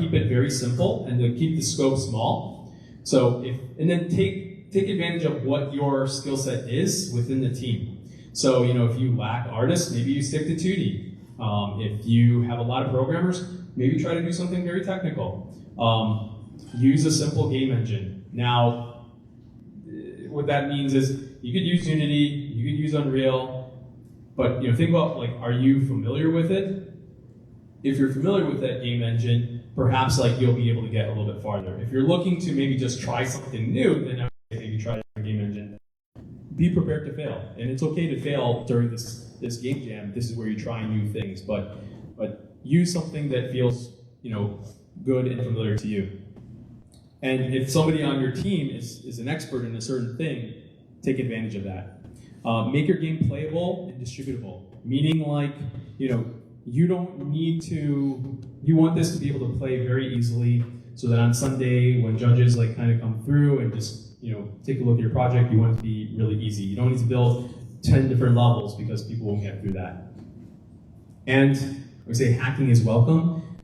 keep it very simple and to keep the scope small. So and then take advantage of what your skill set is within the team. So if you lack artists, maybe you stick to 2D. If you have a lot of programmers, maybe try to do something very technical. Use a simple game engine. Now, what that means is you could use Unity, you could use Unreal, but think about are you familiar with it? If you're familiar with that game engine, perhaps you'll be able to get a little bit farther. If you're looking to maybe just try something new, then I would say maybe try a game engine. Be prepared to fail, and it's okay to fail during this game jam. This is where you try new things, but use something that feels good and familiar to you. And if somebody on your team is an expert in a certain thing, take advantage of that. Make your game playable and distributable, meaning you don't need to. You want this to be able to play very easily, so that on Sunday when judges kind of come through and just take a look at your project, you want it to be really easy. You don't need to build 10 different levels because people won't get through that. And I would say hacking is welcome.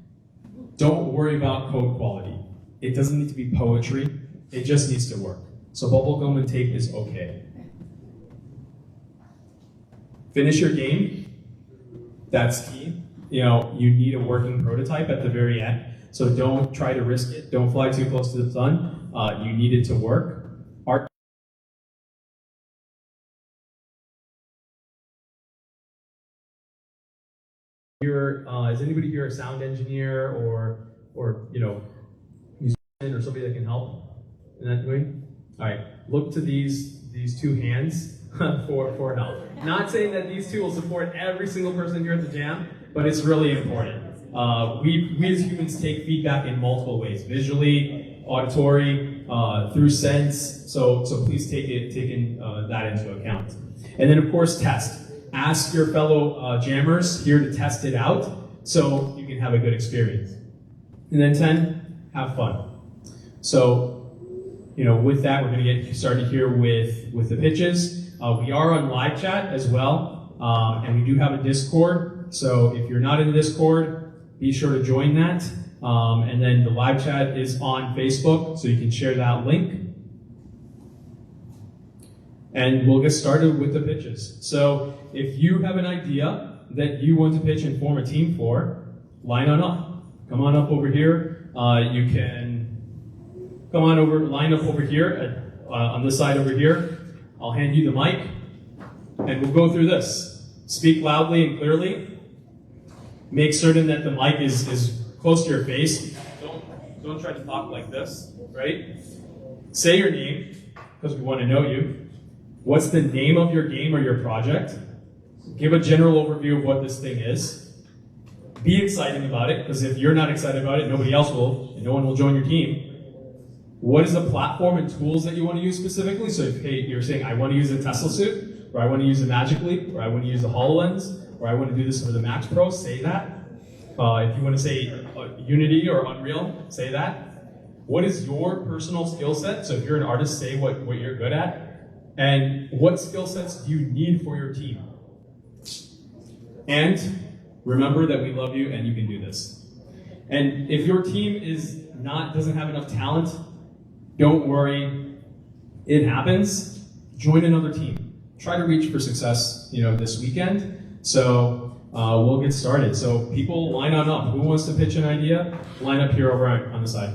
Don't worry about code quality. It doesn't need to be poetry. It just needs to work. So bubblegum and tape is okay. Finish your game. That's key. You need a working prototype at the very end. So don't try to risk it. Don't fly too close to the sun. You need it to work. Is anybody here a sound engineer or musician or somebody that can help in that doing? All right, look to these two hands for help. Not saying that these two will support every single person here at the Jam, but it's really important. We as humans take feedback in multiple ways: visually, auditory, through sense. So please take that into account. And then of course test. Ask your fellow jammers here to test it out so you can have a good experience. And then 10, have fun. So, with that, we're going to get started here with the pitches. We are on live chat as well, and we do have a Discord. So if you're not in Discord, be sure to join that. And then the live chat is on Facebook, so you can share that link. And we'll get started with the pitches. So if you have an idea that you want to pitch and form a team for, line on up. Come on up over here. You can come on over, line up over here on this side over here. I'll hand you the mic, and we'll go through this. Speak loudly and clearly. Make certain that the mic is close to your face. Don't try to talk like this, right? Say your name, because we want to know you. What's the name of your game or your project? Give a general overview of what this thing is. Be excited about it, because if you're not excited about it, nobody else will, and no one will join your team. What is the platform and tools that you want to use specifically? So if you're saying, I want to use a Tesla suit, or I want to use a Magic Leap, or I want to use the HoloLens, or I want to do this for the Max Pro, say that. If you want to say Unity or Unreal, say that. What is your personal skill set? So if you're an artist, say what you're good at. And what skill sets do you need for your team? And remember that we love you and you can do this. And if your team doesn't have enough talent, don't worry. It happens. Join another team. Try to reach for success, this weekend. So we'll get started. So people, line on up. Who wants to pitch an idea? Line up here over on the side.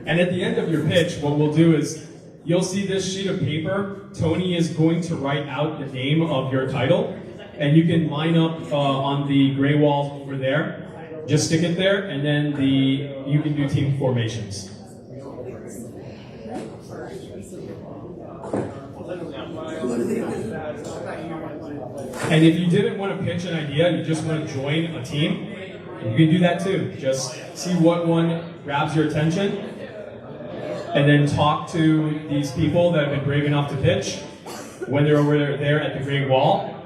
And at the end of your pitch, what we'll do is, you'll see this sheet of paper. Tony is going to write out the name of your title, and you can line up on the gray walls over there. Just stick it there, and then you can do team formations. And if you didn't want to pitch an idea, you just want to join a team, you can do that too. Just see what one grabs your attention, and then talk to these people that have been brave enough to pitch when they're over there at the gray wall,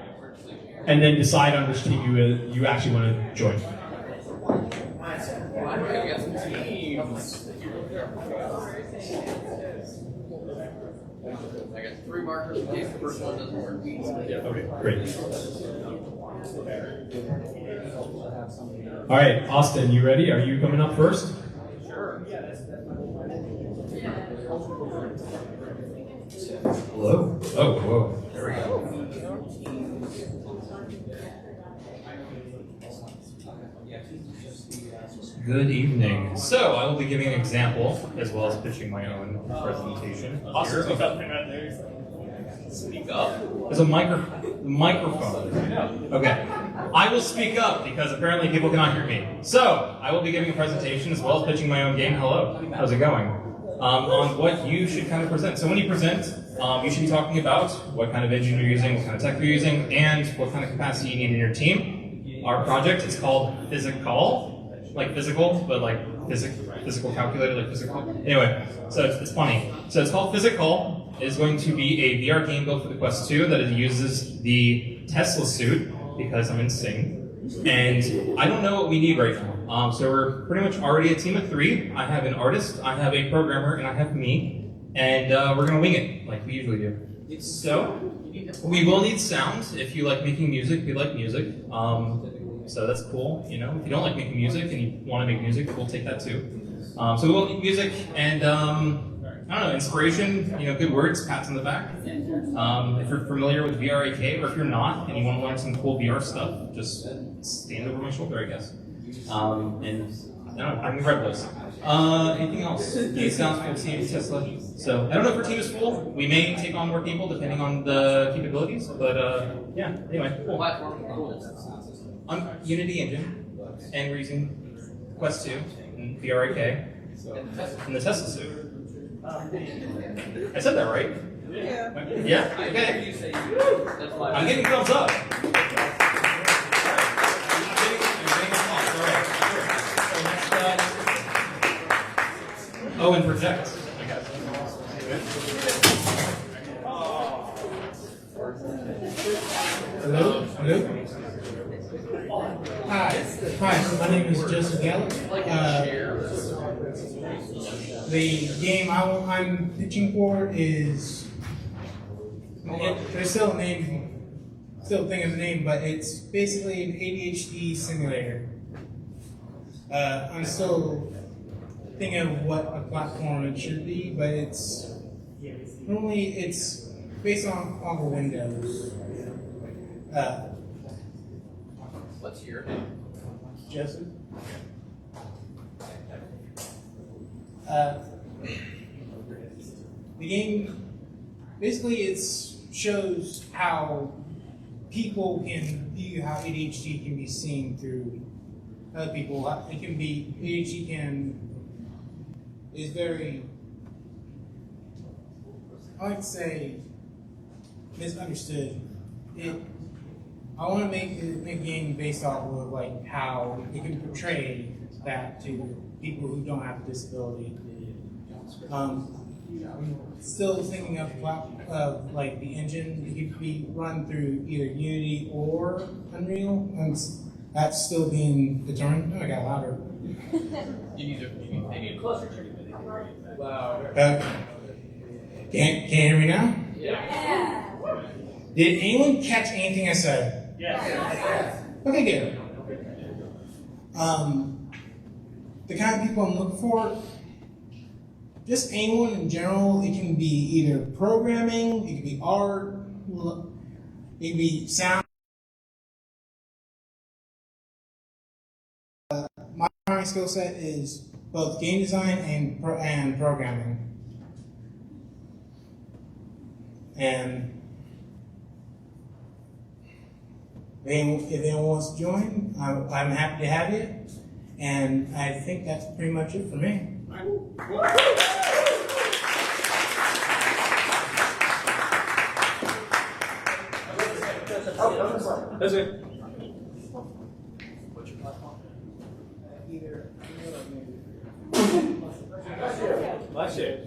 and then decide on which team you actually want to join. I got 3 markers in case the first one doesn't work. Yeah, okay, great. All right, Austin, you ready? Are you coming up first? Sure. Hello. Oh, whoa. There we go. Good evening. So I will be giving an example as well as pitching my own presentation. Austin, Here. speak up. Speak up. There's a microphone. Okay. I will speak up because apparently people cannot hear me. So I will be giving a presentation as well as pitching my own game. Hello. How's it going? On what you should kind of present. So when you present, you should be talking about what kind of engine you're using, what kind of tech you're using, and what kind of capacity you need in your team. Our project is called Physical. Like physical, but like physical calculator, like physical. Anyway, so it's funny. So it's called Physical. It is going to be a VR game built for the Quest 2 that it uses the Tesla suit because I'm in Sing. And I don't know what we need right now. So we're pretty much already a team of 3. I have an artist, I have a programmer, and I have me. And we're gonna wing it like we usually do. So we will need sound. If you like making music, we like music. So that's cool, you know. If you don't like making music and you want to make music, we'll take that too. So we will need music and, I don't know, inspiration, you know, good words, pats on the back. If you're familiar with VRAK, or if you're not and you want to learn some cool VR stuff, just stand over my shoulder, I guess. And, I don't know, I can grab those. Anything else? It sounds full team, Tesla. So, I don't know if our team is full. We may take on more people depending on the capabilities, but, yeah, anyway, cool. Unity Engine, and we're using Quest 2 and VRAK and the Tesla suit. I said that right? Yeah. Yeah? Okay. I'm getting thumbs up. I'm getting applause. All right. Sure. So next, oh, and project. I got it. Hello? Hello? Hi, my name is Joseph Gallup. The game I'm pitching for is, there's still a name, still thinking of the name, but it's basically an ADHD simulator. I'm still thinking of what a platform it should be, but it's based on the Windows. What's your name? Joseph? The game, basically it shows how people can view how ADHD can be seen through other people. It can be, ADHD is very, I like to say, misunderstood. I want to make a game based off of like how it can portray that to people who don't have a disability. I'm still thinking of like the engine. It could be run through either Unity or Unreal. That's still being determined. Oh, I got louder. You need closer to me. Wow. Can't hear me now? Yeah. Did anyone catch anything I said? Yes. Okay, good. The kind of people I'm looking for, just anyone in general. It can be either programming, it can be art, it can be sound. My primary skill set is both game design and programming. And if anyone wants to join, I'm happy to have you. And I think that's pretty much it for me. That's it. What's your platform? Either. Last year.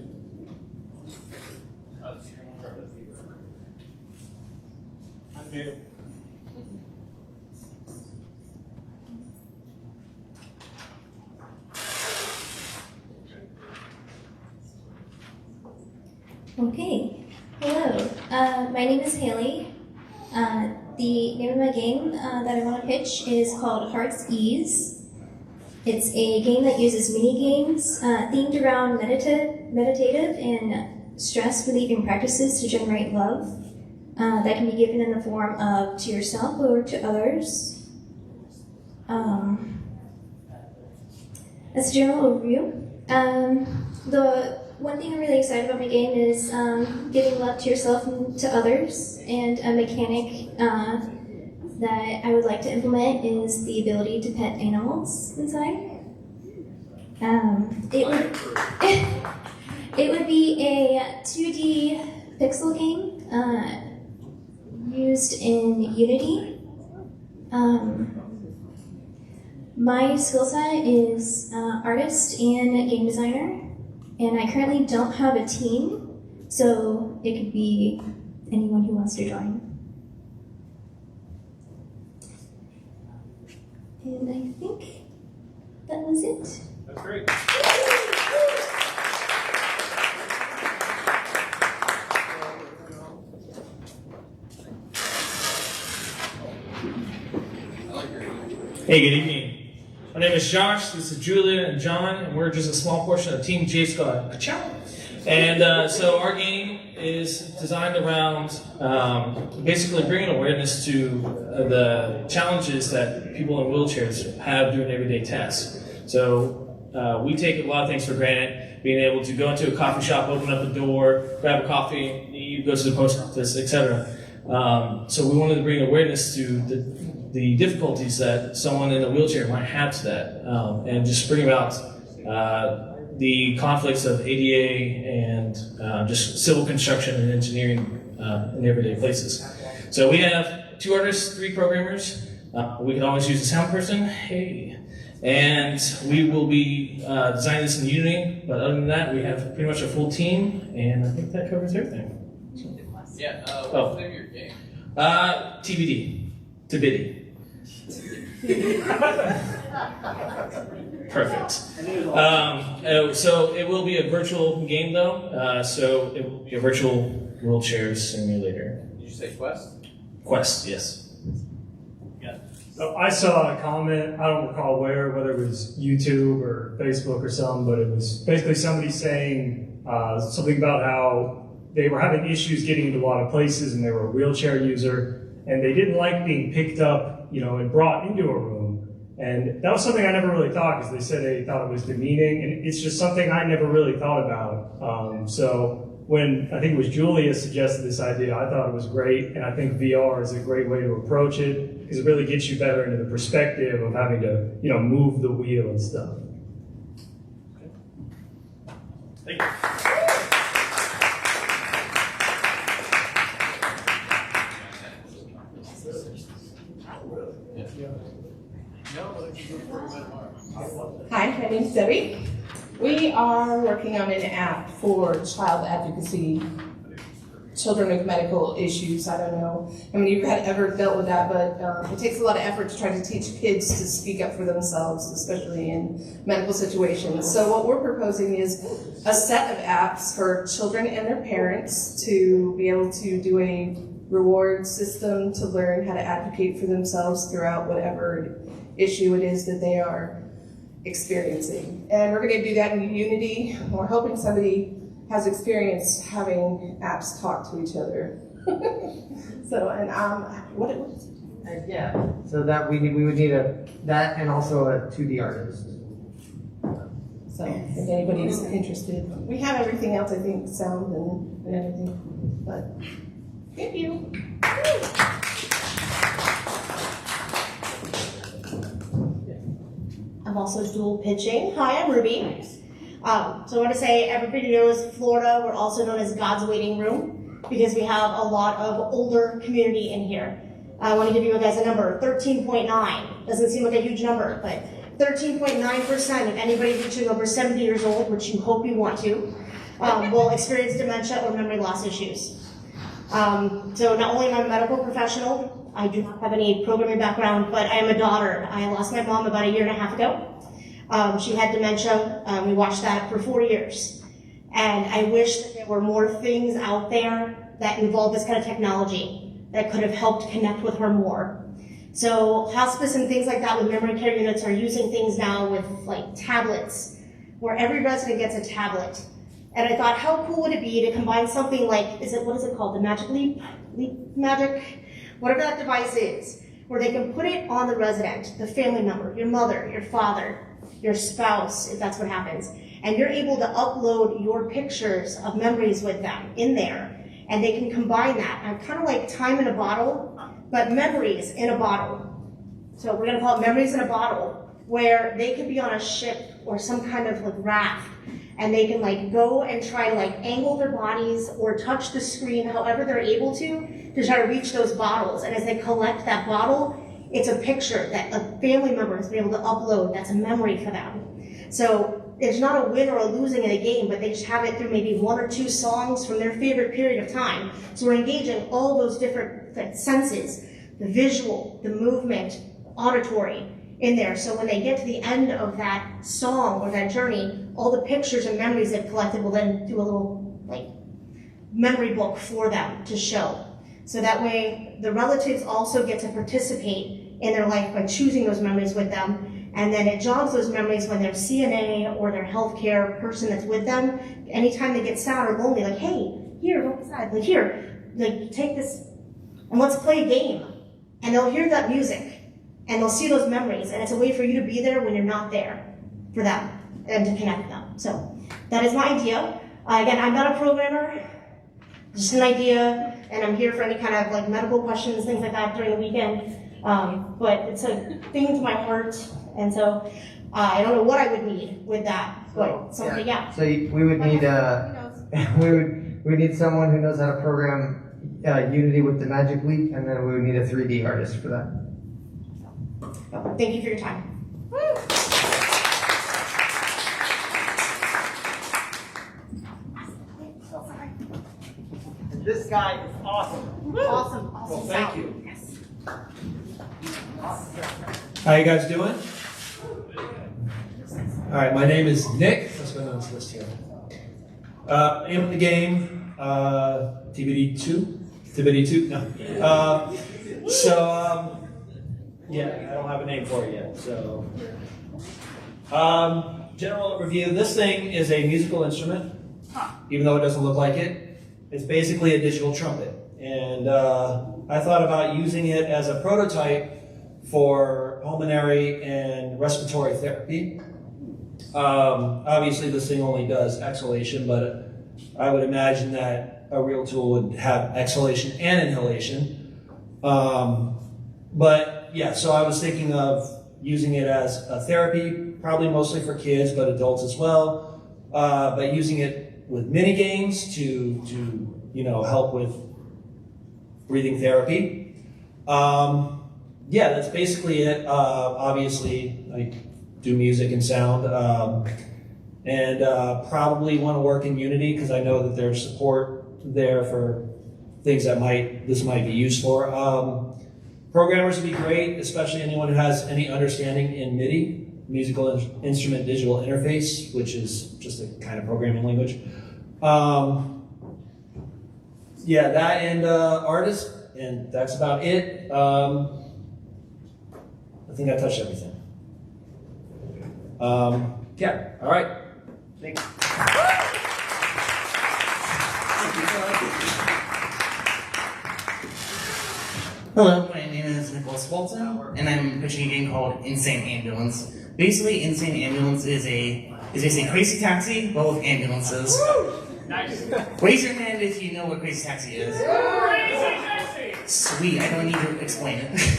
I'm new. Okay, hello. My name is Haley. The name of my game that I want to pitch is called Heart's Ease. It's a game that uses mini games themed around meditative and stress relieving practices to generate love that can be given in the form of to yourself or to others. As a general overview, the one thing I'm really excited about my game is giving love to yourself and to others, and a mechanic that I would like to implement is the ability to pet animals inside. It would be a 2D pixel game used in Unity. My skill set is artist and game designer, and I currently don't have a team, so it could be anyone who wants to join. And I think that was it. That's great. Hey, good evening. My name is Josh, this is Julia and John, and we're just a small portion of Team J Squad. And so our game is designed around basically bringing awareness to the challenges that people in wheelchairs have doing everyday tasks. So we take a lot of things for granted, being able to go into a coffee shop, open up a door, grab a coffee, you go to the post office, etc. So we wanted to bring awareness to the difficulties that someone in a wheelchair might have to that, and just bring about the conflicts of ADA and just civil construction and engineering in everyday places. So we have 2 artists, 3 programmers. We can always use a sound person. Hey. And we will be designing this in Unity, but other than that, we have pretty much a full team, and I think that covers everything. Yeah, what's the name of your game? TBD. TBD. Perfect. So it will be a virtual game, though. So it will be a virtual wheelchair simulator. Did you say Quest? Quest, yes. Yeah. So I saw a comment, I don't recall whether it was YouTube or Facebook or something, but it was basically somebody saying something about how they were having issues getting into a lot of places and they were a wheelchair user and they didn't like being picked up, and brought into a room. And that was something I never really thought, because they said they thought it was demeaning, and it's just something I never really thought about. So when I think it was Julia suggested this idea, I thought it was great, and I think VR is a great way to approach it, because it really gets you better into the perspective of having to, move the wheel and stuff. Thank you. Hi, my name's Debbie. We are working on an app for child advocacy, children with medical issues. I don't know how many of you have ever dealt with that, but it takes a lot of effort to try to teach kids to speak up for themselves, especially in medical situations. So what we're proposing is a set of apps for children and their parents to be able to do a reward system to learn how to advocate for themselves throughout whatever issue it is that they are experiencing. And we're going to do that in Unity. We're hoping somebody has experience having apps talk to each other. So, and what it was? Yeah, so that we would need that and also a 2D artist. So if anybody's interested, we have everything else, I think, sound and everything. But thank you. I'm also dual pitching. Hi, I'm Ruby. So I want to say everybody knows Florida. We're also known as God's waiting room because we have a lot of older community in here. I want to give you guys a number, 13.9. Doesn't seem like a huge number, but 13.9% of anybody reaching over 70 years old, which you hope you want to, will experience dementia or memory loss issues. So not only am I a medical professional, I do not have any programming background, but I am a daughter. I lost my mom about 1.5 years ago. She had dementia. We watched that for 4 years. And I wish that there were more things out there that involve this kind of technology that could have helped connect with her more. So hospice and things like that with memory care units are using things now with like tablets, where every resident gets a tablet. And I thought, how cool would it be to combine something like, what is it called, the Magic Leap Magic? Whatever that device is, where they can put it on the resident, the family member, your mother, your father, your spouse, if that's what happens. And you're able to upload your pictures of memories with them in there. And they can combine that. And kind of like time in a bottle, but memories in a bottle. So we're gonna call it memories in a bottle, where they could be on a ship or some kind of like raft, and they can like go and try to like angle their bodies or touch the screen however they're able to try to reach those bottles. And as they collect that bottle, it's a picture that a family member has been able to upload that's a memory for them. So it's not a win or a losing in a game, but they just have it through maybe 1 or 2 songs from their favorite period of time. So we're engaging all those different senses, the visual, the movement, auditory in there. So when they get to the end of that song or that journey, all the pictures and memories they've collected will then do a little like memory book for them to show. So that way the relatives also get to participate in their life by choosing those memories with them. And then it jogs those memories when their CNA or their healthcare person that's with them, anytime they get sad or lonely, like, hey, here, don't be sad, like here, like take this and let's play a game. And they'll hear that music and they'll see those memories, and it's a way for you to be there when you're not there for them and to connect them. So that is my idea. Again, I'm not a programmer, just an idea, and I'm here for any kind of like medical questions, things like that during the weekend. But it's a thing to my heart, and so I don't know what I would need with that, but something, yeah. So we would need we would need someone who knows how to program Unity with the Magic Leap, and then we would need a 3D artist for that. Thank you for your time. This guy is awesome. Awesome. Well, thank you. Yes. How you guys doing? All right, my name is Nick. Let's go down this list here. Am in the game, TBD2? No. Yeah, I don't have a name for it yet. So, general review. This thing is a musical instrument, even though it doesn't look like it. It's basically a digital trumpet. And I thought about using it as a prototype for pulmonary and respiratory therapy. Obviously, this thing only does exhalation, but I would imagine that a real tool would have exhalation and inhalation. But yeah, so I was thinking of using it as a therapy, probably mostly for kids, but adults as well. But using it with mini games to help with breathing therapy. Yeah, that's basically it. Obviously, I do music and sound, and probably want to work in Unity because I know that there's support there for things that this might be used for. Programmers would be great, especially anyone who has any understanding in MIDI, musical instrument digital interface, which is just a kind of programming language. Yeah, that and artist, and that's about it. I think I touched everything. Yeah, all right. Thanks. Hello, my name is Nicholas Walton, and I'm pitching a game called Insane Ambulance. Basically, Insane Ambulance is basically Crazy Taxi, but with ambulances. Nice. Raise your hand if you know what Crazy Taxi is. Crazy Taxi! Sweet, I don't need to explain it.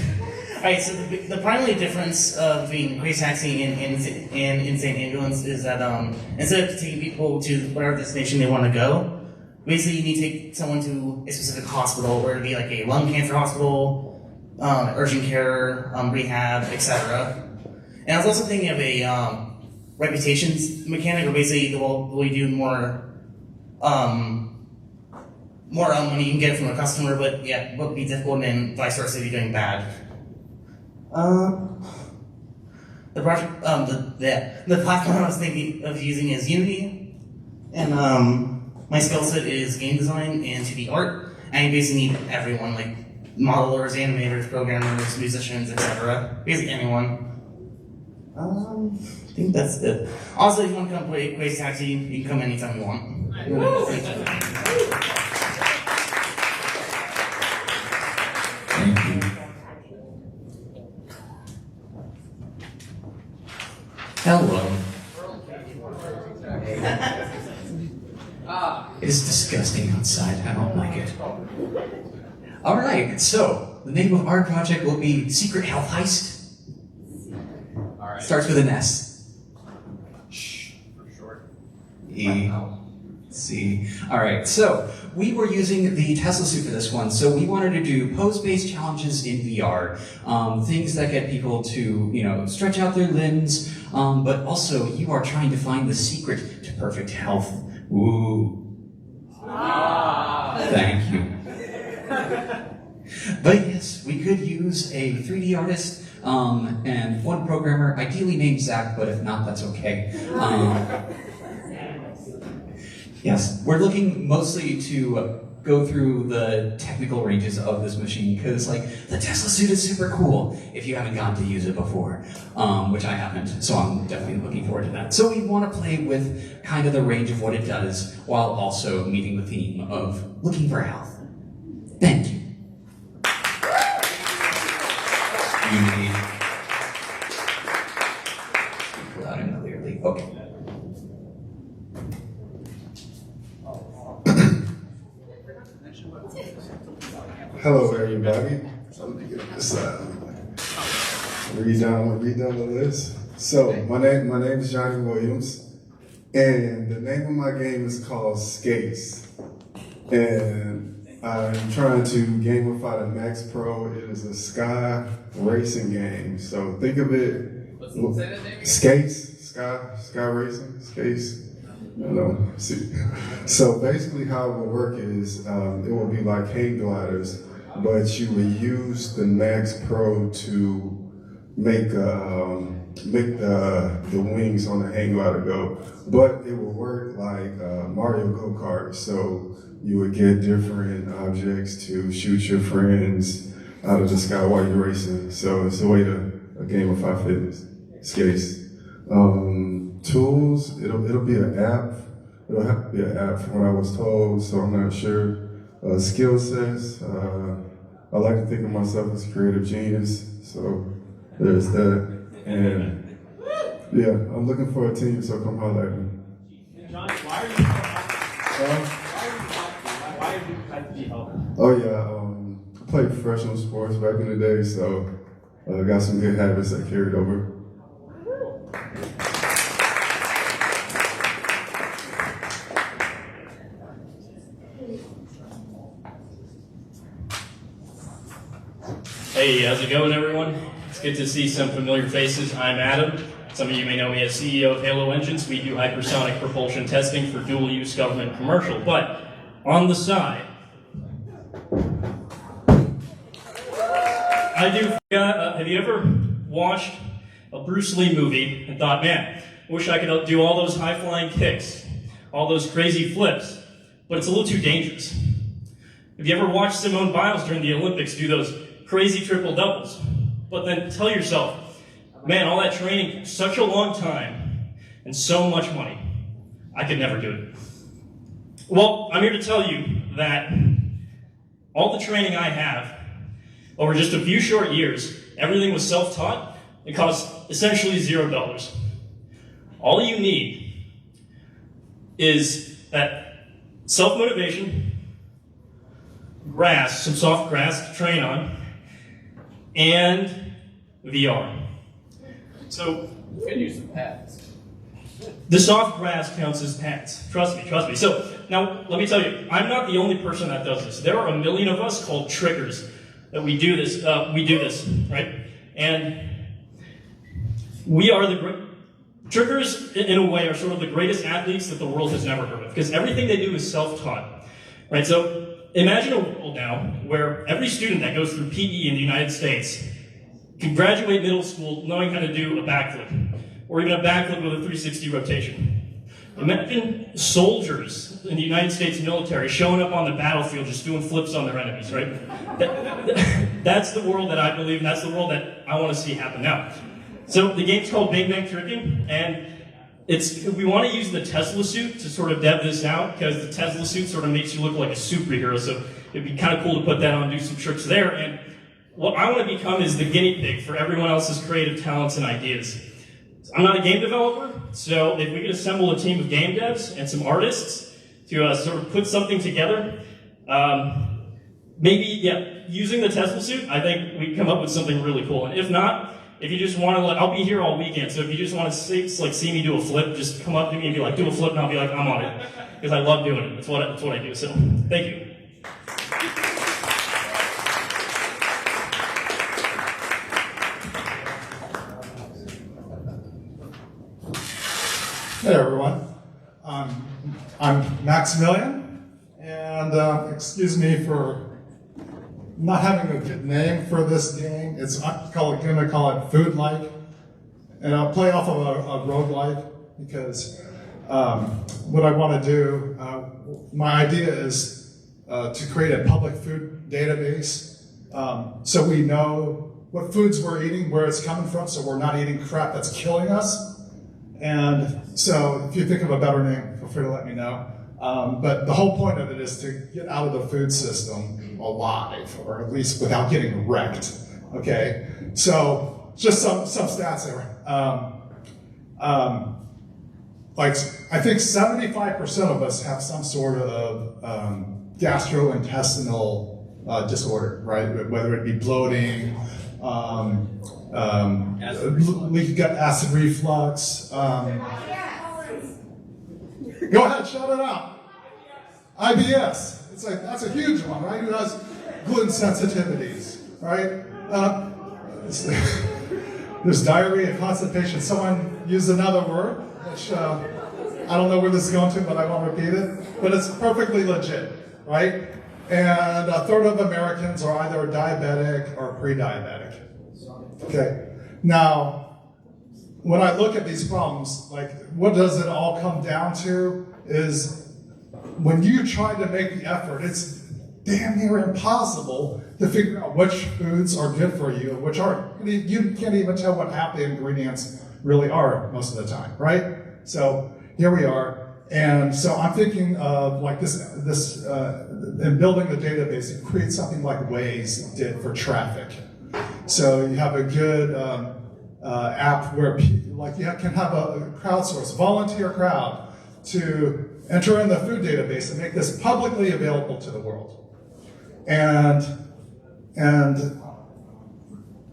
Alright, so the primary difference between Crazy Taxi and Insane Ambulance is that instead of taking people to whatever destination they want to go, basically you need to take someone to a specific hospital, whether it be like a lung cancer hospital, urgent care, rehab, etc. And I was also thinking of a reputations mechanic, where basically we do more money you can get from a customer, but yeah, would be difficult, and vice versa if you're doing bad. The project, the platform I was thinking of using is Unity, and my skill set is game design and 2D art, and you basically need everyone, like modelers, animators, programmers, musicians, etc. Basically anyone. I think that's it. Also, if you want to come play Crazy Taxi, you can come anytime you want. Thank you. Hello. It is disgusting outside. I don't like it. All right, so the name of our project will be Secret Health Heist. All right. Starts with an S. Shh. For short. E. C. All right, so we were using the Tesla suit for this one, so we wanted to do pose-based challenges in VR, things that get people to, stretch out their limbs, but also you are trying to find the secret to perfect health. Ooh. Thank you. But yes, we could use a 3D artist and one programmer, ideally named Zach, but if not, that's okay. Yes, we're looking mostly to go through the technical ranges of this machine because, the Tesla suit is super cool if you haven't gotten to use it before, which I haven't, so I'm definitely looking forward to that. So we want to play with kind of the range of what it does while also meeting the theme of looking for health. Thank you. Unity. Speak loud and clearly. Okay. Hello, everybody. So let me get this read down the list. So my name is Johnny Williams, and the name of my game is called Skates, and I'm trying to gamify the Max Pro. It is a sky racing game. So think of it. Say that name again? Skates, sky racing, skates. No, see. So basically how it will work is it will be like hang gliders, but you will use the Max Pro to make the wings on the hang glider go. But it will work like Mario Go-Kart, so you would get different objects to shoot your friends out of the sky while you're racing. So it's a way to gamify fitness. Skates. Tools, it'll be an app. It'll have to be an app from what I was told, so I'm not sure. Skill sets, I like to think of myself as a creative genius, so there's that. And yeah, I'm looking for a team, so come holler at me. Johnny, why are you trying to be healthy? Oh yeah, I played professional sports back in the day, so I got some good habits that carried over. Hey, how's it going, everyone? It's good to see some familiar faces. I'm Adam. Some of you may know me as CEO of Halo Engines. We do hypersonic propulsion testing for dual-use government commercial. But on the side, have you ever watched a Bruce Lee movie and thought, man, I wish I could do all those high-flying kicks, all those crazy flips, but it's a little too dangerous? Have you ever watched Simone Biles during the Olympics do those crazy triple doubles, but then tell yourself, man, all that training, such a long time, and so much money, I could never do it. Well, I'm here to tell you that all the training I have, over just a few short years, everything was self-taught. It cost essentially $0. All you need is that self-motivation, grass, some soft grass to train on, and VR. So You can use some pads. the soft grass counts as pads. Trust me. So now let me tell you, I'm not the only person that does this. There are a million of us called triggers that we do this, right? And we are triggers in a way are sort of the greatest athletes that the world has never heard of, because everything they do is self-taught, right? So imagine a world now where every student that goes through PE in the United States can graduate middle school knowing how to do a backflip, or even a backflip with a 360 rotation. Imagine soldiers in the United States military showing up on the battlefield just doing flips on their enemies, right? That's the world that I believe in. That's the world that I want to see happen now. So the game's called Big Bang Tricking, and we want to use the Tesla suit to sort of dev this out, because the Tesla suit sort of makes you look like a superhero, so it'd be kind of cool to put that on and do some tricks there. And what I want to become is the guinea pig for everyone else's creative talents and ideas. I'm not a game developer, so if we could assemble a team of game devs and some artists to sort of put something together, maybe, yeah, using the Tesla suit, I think we'd come up with something really cool. And if not, if you just want to, I'll be here all weekend, so if you just want to see me do a flip, just come up to me and be like, do a flip, and I'll be like, I'm on it. Because I love doing it. That's what I do. So, thank you. Hey everyone, I'm Maximilian, and excuse me for not having a good name for this game. I'm gonna call it Food Like, and I'll play off of a roguelike because what I want to do, my idea is to create a public food database so we know what foods we're eating, where it's coming from, so we're not eating crap that's killing us. And so if you think of a better name, feel free to let me know. But the whole point of it is to get out of the food system alive, or at least without getting wrecked, okay? So just some stats there. Like, I think 75% of us have some sort of gastrointestinal disorder, right? Whether it be bloating, leaky gut, acid reflux. Go ahead, shout it out. IBS. That's a huge one, right? Who has gluten sensitivities, right? There's diarrhea, constipation. Someone used another word, which I don't know where this is going to, but I won't repeat it. But it's perfectly legit, right? And a third of Americans are either diabetic or pre-diabetic. Okay. Now, when I look at these problems, like, what does it all come down to is when you try to make the effort, it's damn near impossible to figure out which foods are good for you and which aren't. You can't even tell what half the ingredients really are most of the time, right? So here we are. And so I'm thinking of like this in building the database, you create something like Waze did for traffic. So you have a good app where you can have a crowdsource, volunteer crowd to enter in the food database and make this publicly available to the world. And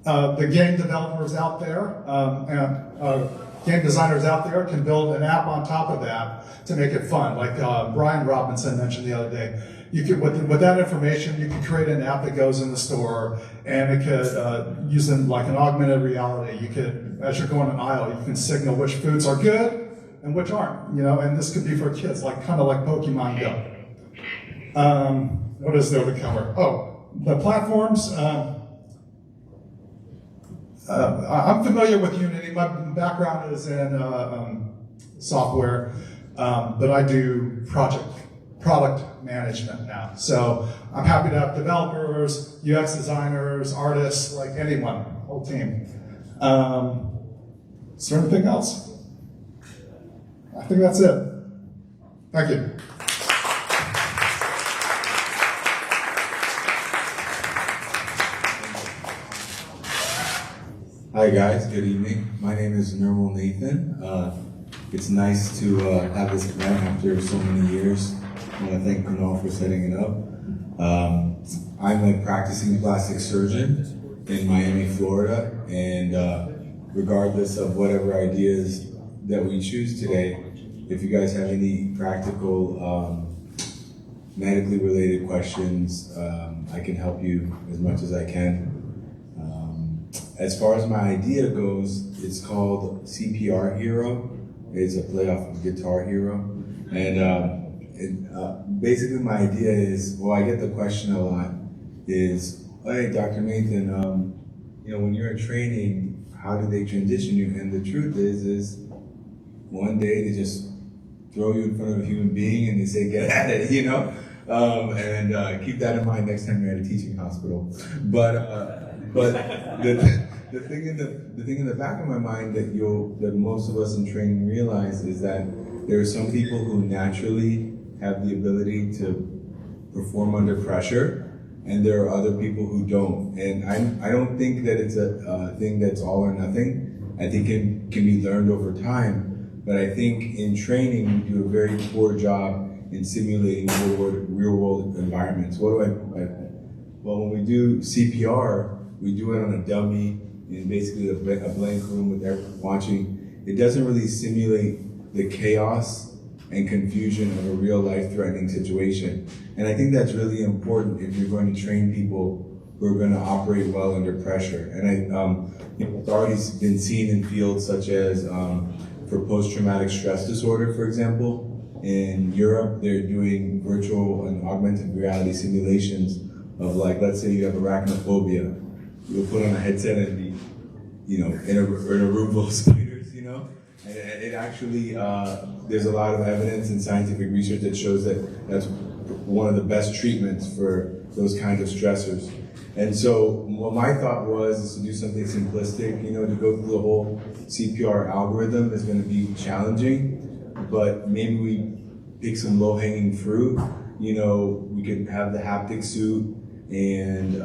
the game developers out there and game designers out there can build an app on top of that to make it fun. Like Brian Robinson mentioned the other day, you could with that information you could create an app that goes in the store, and it could using like an augmented reality. You could, as you're going an aisle, you can signal which foods are good and which aren't. You know, and this could be for kids, like kind of like Pokemon Go. What is there to cover? Oh, the platforms. I'm familiar with Unity. My background is in software, but I do product management now. So I'm happy to have developers, UX designers, artists, like anyone, whole team. Is there anything else? I think that's it. Thank you. Hi guys, good evening. My name is Nirmal Nathan. It's nice to have this event after so many years. I want to thank Kunal for setting it up. I'm a practicing plastic surgeon in Miami, Florida, and regardless of whatever ideas that we choose today, if you guys have any practical medically related questions, I can help you as much as I can. As far as my idea goes, it's called CPR Hero. It's a play off of Guitar Hero. And basically my idea is, well, I get the question a lot, is, hey, Dr. Nathan, when you're in training, how do they transition you? And the truth is one day they just throw you in front of a human being and they say, get at it, you know? And keep that in mind next time you're at a teaching hospital. But the thing in the back of my mind that most of us in training realize is that there are some people who naturally have the ability to perform under pressure, and there are other people who don't. And I don't think that it's a thing that's all or nothing. I think it can be learned over time. But I think in training, we do a very poor job in simulating real world environments. Well, when we do CPR, we do it on a dummy in basically a blank room with everyone watching. It doesn't really simulate the chaos and confusion of a real life-threatening situation. And I think that's really important if you're going to train people who are going to operate well under pressure. And it's already been seen in fields such as for post-traumatic stress disorder, for example. In Europe, they're doing virtual and augmented reality simulations of, like, let's say you have arachnophobia. You'll put on a headset and be, in a room full of spiders, And it actually, there's a lot of evidence and scientific research that shows that that's one of the best treatments for those kinds of stressors. And so what my thought was to do something simplistic, to go through the whole CPR algorithm is going to be challenging, but maybe we pick some low-hanging fruit. We could have the haptic suit, and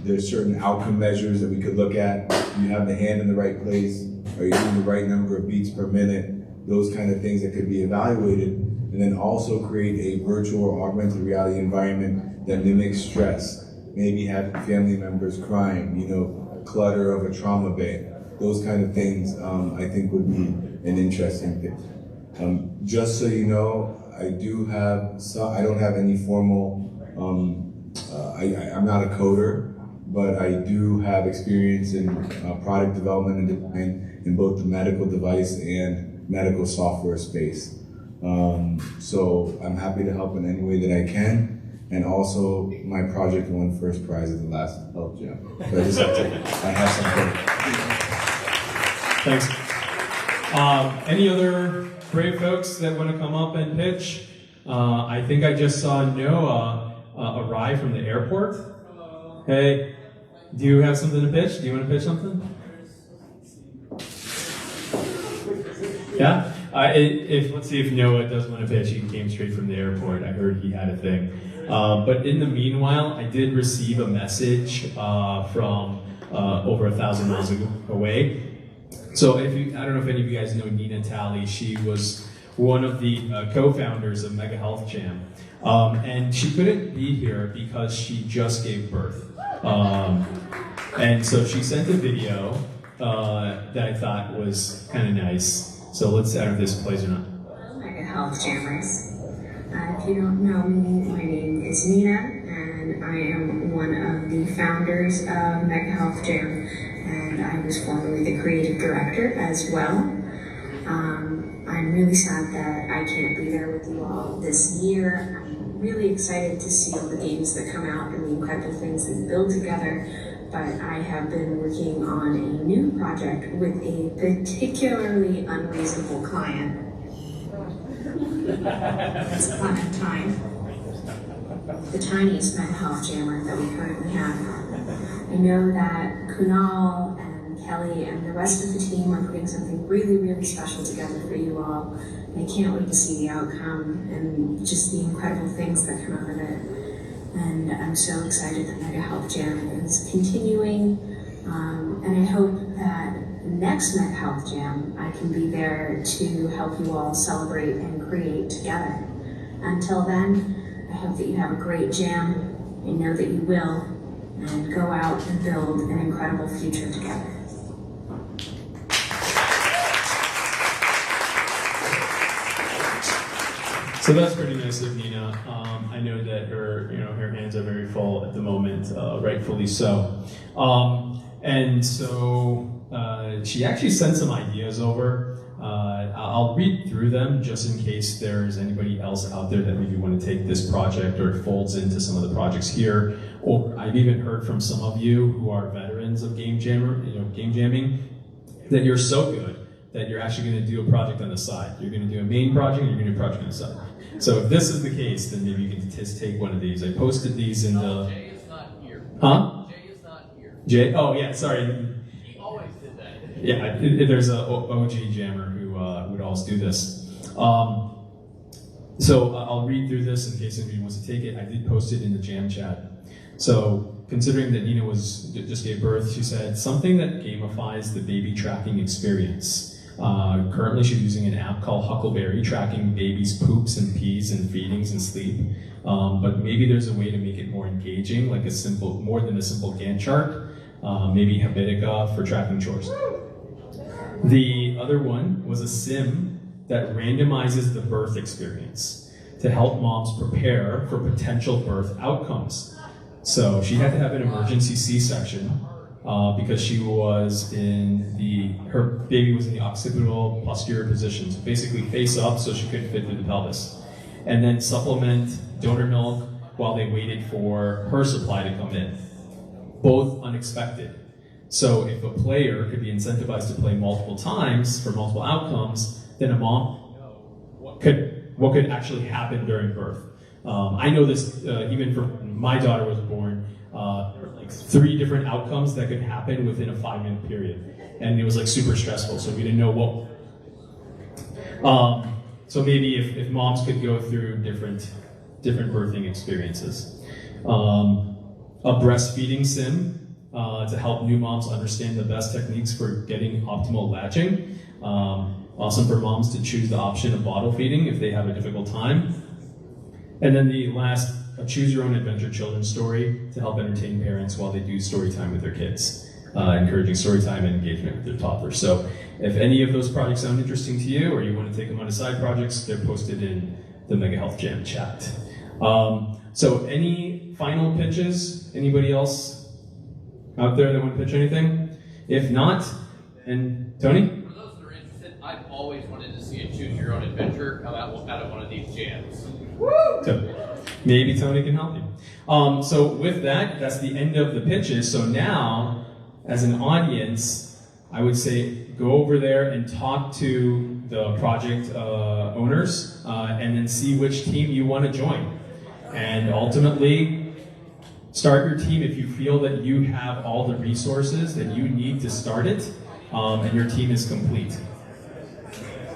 there's certain outcome measures that we could look at. You have the hand in the right place, are you doing the right number of beats per minute, those kind of things that could be evaluated, and then also create a virtual or augmented reality environment that mimics stress. Maybe have family members crying, clutter of a trauma bay. Those kind of things I think would be an interesting thing. Just so you know, I don't have any formal, I'm not a coder, but I do have experience in product development and design in both the medical device and medical software space. So I'm happy to help in any way that I can. And also, my project won first prize at the last Health Jam. So I have some Thanks. Any other brave folks that want to come up and pitch? I think I just saw Noah arrive from the airport. Hey, do you have something to pitch? Do you want to pitch something? Yeah? Let's see if Noah does want to pitch. He came straight from the airport. I heard he had a thing. But in the meanwhile, I did receive a message from over 1,000 miles away. So I don't know if any of you guys know Nina Talley. She was one of the co-founders of Mega Health Jam. And she couldn't be here because she just gave birth. And so she sent a video that I thought was kind of nice. So let's, I don't know if this plays or not. Hello, Mega Health Jammers. If you don't know me, my name is Nina, and I am one of the founders of Mega Health Jam, and I was formerly the creative director as well. I'm really sad that I can't be there with you all this year. I'm really excited to see all the games that come out and the incredible things that we build together, but I have been working on a new project with a particularly unreasonable client. It's fun at time. The tiniest Mega Health Jammer that we currently have. I know that Kunal and Kelly and the rest of the team are putting something really, really special together for you all. And I can't wait to see the outcome and just the incredible things that come out of it. And I'm so excited that Mega Health Jam is continuing. And I hope that next Mega Health Jam, I can be there to help you all celebrate and create together. Until then, I hope that you have a great jam. I know that you will, and go out and build an incredible future together. So that's pretty nice of Nina. I know that her hands are very full at the moment, rightfully so. And so she actually sent some ideas over. I'll read through them just in case there's anybody else out there that maybe want to take this project or it folds into some of the projects here. Or I've even heard from some of you who are veterans of game jamming that you're so good that you're actually going to do a project on the side. You're going to do a main project, and you're going to do a project on the side. So if this is the case, then maybe you can just take one of these. I posted these in the... Jay is not here. Huh? Jay is not here. Jay? Oh, yeah, sorry. He always did that. Yeah, there's a OG jammer who would always do this. So I'll read through this in case anybody wants to take it. I did post it in the jam chat. So considering that Nina just gave birth, she said, something that gamifies the baby tracking experience. Currently she's using an app called Huckleberry, tracking babies' poops and pees and feedings and sleep. But maybe there's a way to make it more engaging, like more than a simple Gantt chart. Maybe Habitica for tracking chores. The other one was a sim that randomizes the birth experience to help moms prepare for potential birth outcomes. So she had to have an emergency C-section because she was her baby was in the occipital posterior position, so basically face up so she couldn't fit through the pelvis. And then supplement donor milk while they waited for her supply to come in. Both unexpected. So if a player could be incentivized to play multiple times for multiple outcomes, then a mom what could actually happen during birth. I know this even for my daughter was born, like 3 different outcomes that could happen within a 5-minute period. And it was like super stressful, so we didn't know what. So maybe if moms could go through different birthing experiences. A breastfeeding sim to help new moms understand the best techniques for getting optimal latching. Awesome for moms to choose the option of bottle feeding if they have a difficult time. And then the last, a choose your own adventure children's story to help entertain parents while they do story time with their kids, encouraging story time and engagement with their toddlers. So if any of those projects sound interesting to you or you want to take them on as side projects, they're posted in the Mega Health Jam chat. So any final pitches? Anybody else out there that want to pitch anything? If not, and Tony? For those that are interested, I've always wanted to see a choose your own adventure come out of one of these jams. So maybe Tony can help you. So with that, that's the end of the pitches. So now, as an audience, I would say go over there and talk to the project owners and then see which team you want to join. And ultimately, start your team if you feel that you have all the resources that you need to start it and your team is complete.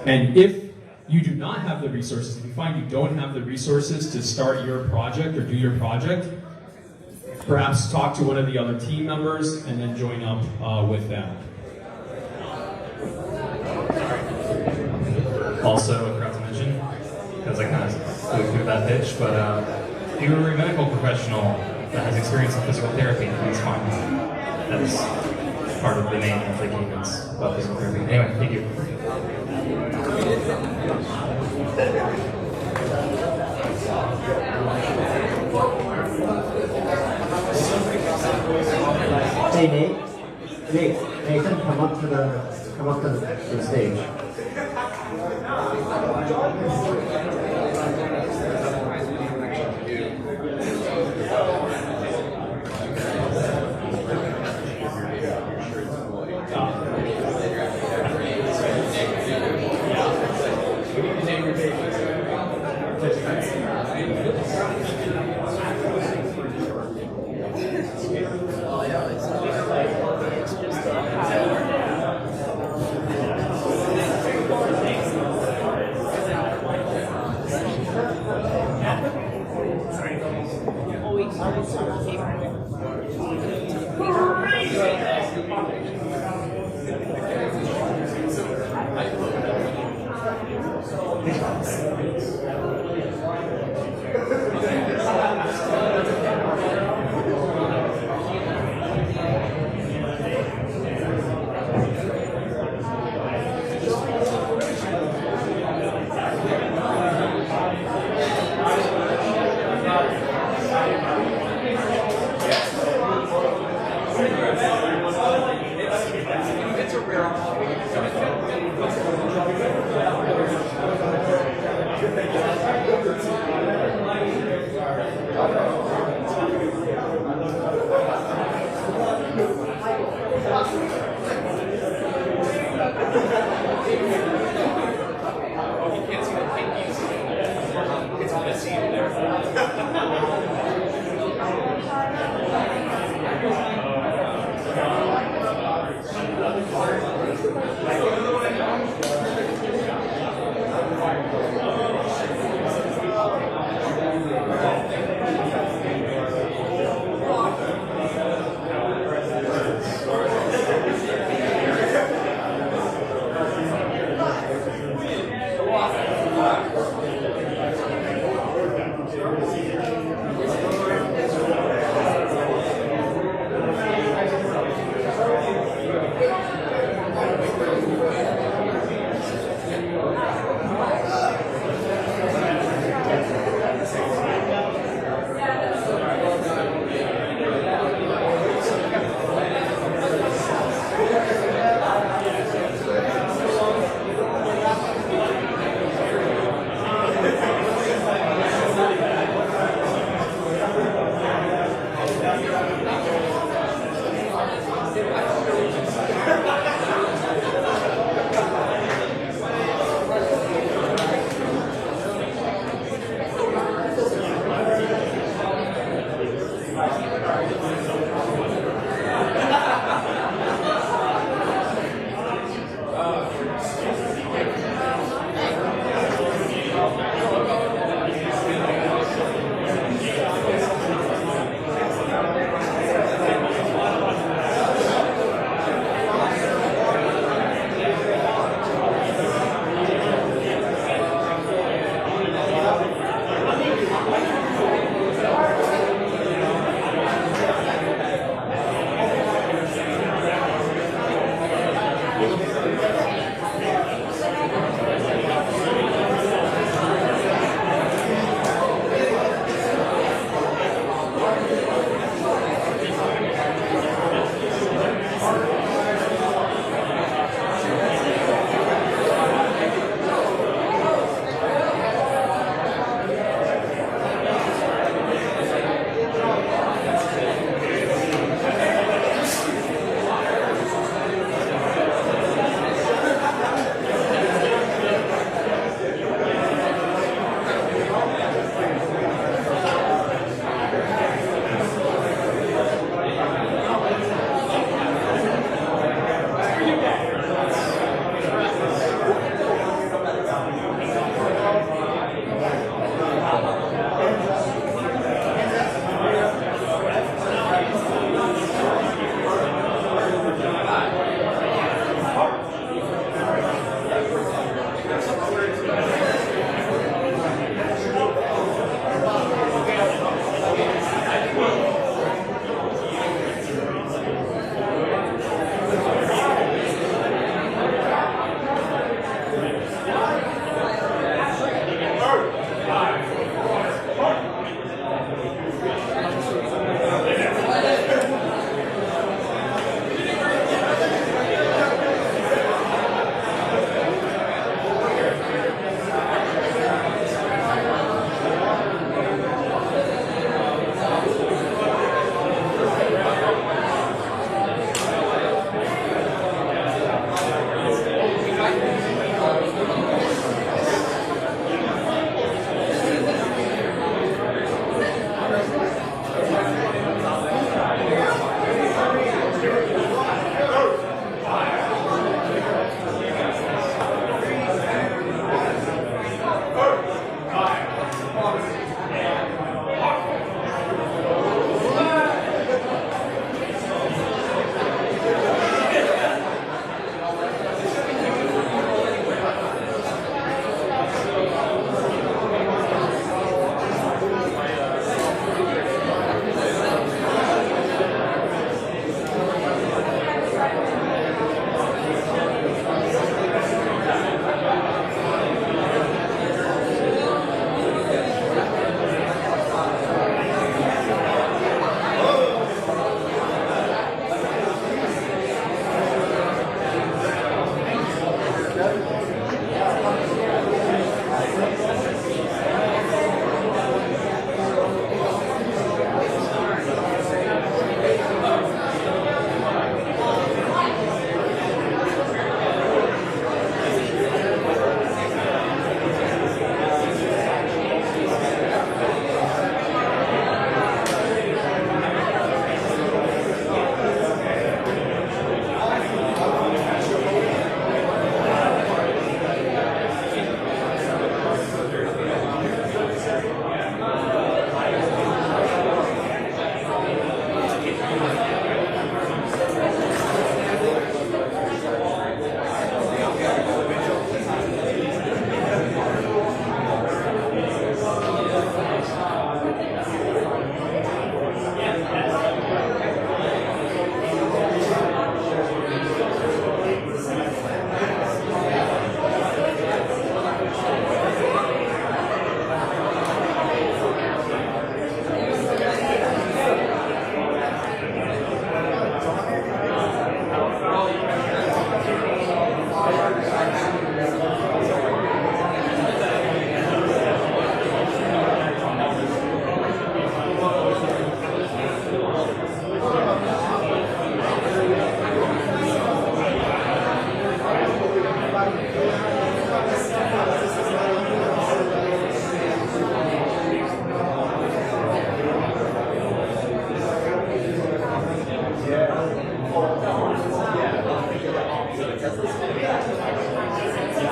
And if you do not have the resources, if you find you don't have the resources to start your project or do your project, perhaps talk to one of the other team members and then join up with them. Also, I forgot to mention, because I kind of flew through that pitch, but if you're a medical professional that has experience in physical therapy, please find me. That's part of the name of the game, it's about physical therapy. Anyway, thank you. Hey Nathan, come up to the stage.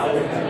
Bye.